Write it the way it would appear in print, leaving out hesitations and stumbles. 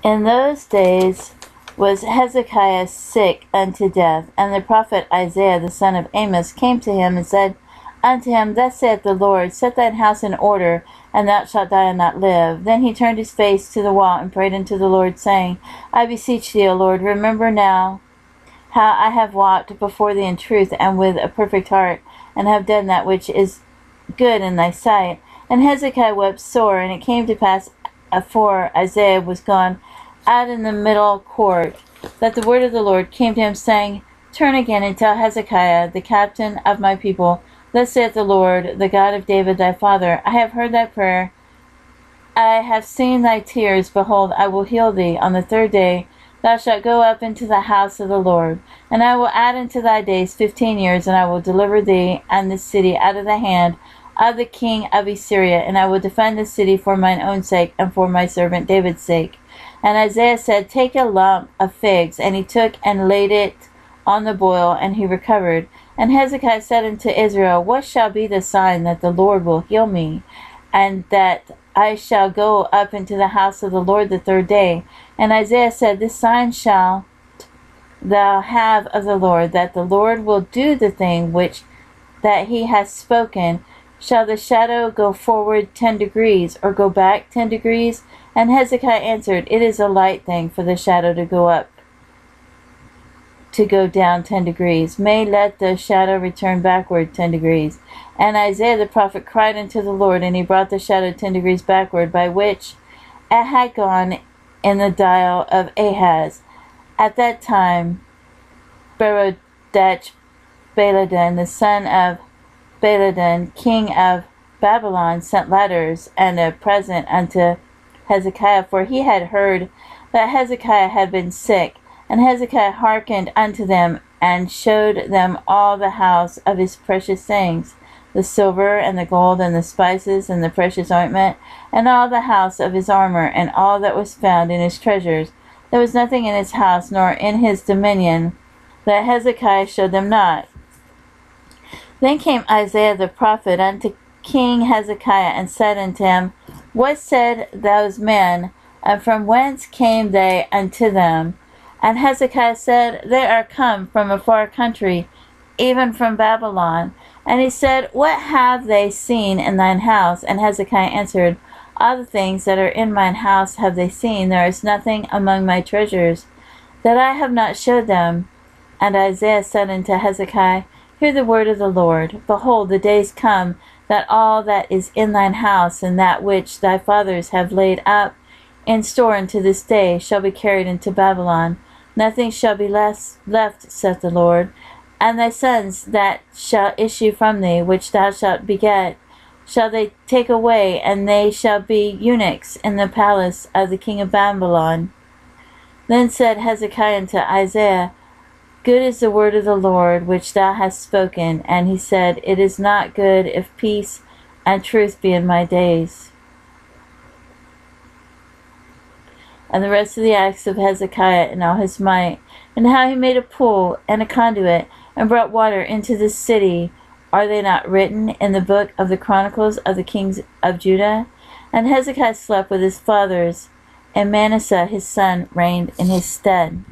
In those days was Hezekiah sick unto death, and the prophet Isaiah the son of Amos came to him and said unto him, Thus saith the Lord, Set thine house in order, and thou shalt die and not live. Then he turned his face to the wall and prayed unto the Lord, saying, I beseech thee, O Lord, remember now how I have walked before thee in truth and with a perfect heart, and have done that which is good in thy sight. And Hezekiah wept sore, and it came to pass, afore Isaiah was gone out in the middle court, that the word of the Lord came to him, saying, Turn again and tell Hezekiah, the captain of my people, Thus saith the Lord, the God of David thy father, I have heard thy prayer, I have seen thy tears, behold, I will heal thee. On the third day thou shalt go up into the house of the Lord, and I will add unto thy days 15 years, and I will deliver thee and this city out of the hand of the king of Assyria, and I will defend the city for mine own sake, and for my servant David's sake. And Isaiah said, Take a lump of figs. And he took and laid it on the boil, and he recovered. And Hezekiah said unto Israel, What shall be the sign that the Lord will heal me, and that I shall go up into the house of the Lord the third day? And Isaiah said, This sign shalt thou have of the Lord, that the Lord will do the thing which that he has spoken. Shall the shadow go forward 10 degrees, or go back 10 degrees? And Hezekiah answered, It is a light thing for the shadow to go down 10 degrees. May let the shadow return backward 10 degrees. And Isaiah the prophet cried unto the Lord, and he brought the shadow 10 degrees backward, by which it had gone in the dial of Ahaz. At that time, Berodach Baladan, the son of Baladan, king of Babylon, sent letters and a present unto Hezekiah, for he had heard that Hezekiah had been sick. And Hezekiah hearkened unto them, and showed them all the house of his precious things, the silver and the gold and the spices and the precious ointment, and all the house of his armor, and all that was found in his treasures. There was nothing in his house nor in his dominion that Hezekiah showed them not. Then came Isaiah the prophet unto King Hezekiah, and said unto him, What said those men, and from whence came they unto them? And Hezekiah said, They are come from a far country, even from Babylon. And he said, What have they seen in thine house? And Hezekiah answered, All the things that are in mine house have they seen. There is nothing among my treasures that I have not showed them. And Isaiah said unto Hezekiah, Hear the word of the Lord. Behold, the days come, that all that is in thine house, and that which thy fathers have laid up in store unto this day, shall be carried into Babylon. Nothing shall be left, saith the Lord. And thy sons that shall issue from thee, which thou shalt beget, shall they take away, and they shall be eunuchs in the palace of the king of Babylon. Then said Hezekiah unto Isaiah, Good is the word of the Lord which thou hast spoken. And he said, It is not good if peace and truth be in my days. And the rest of the acts of Hezekiah and all his might, and how he made a pool and a conduit, and brought water into the city, are they not written in the book of the Chronicles of the kings of Judah? And Hezekiah slept with his fathers, and Manasseh his son reigned in his stead.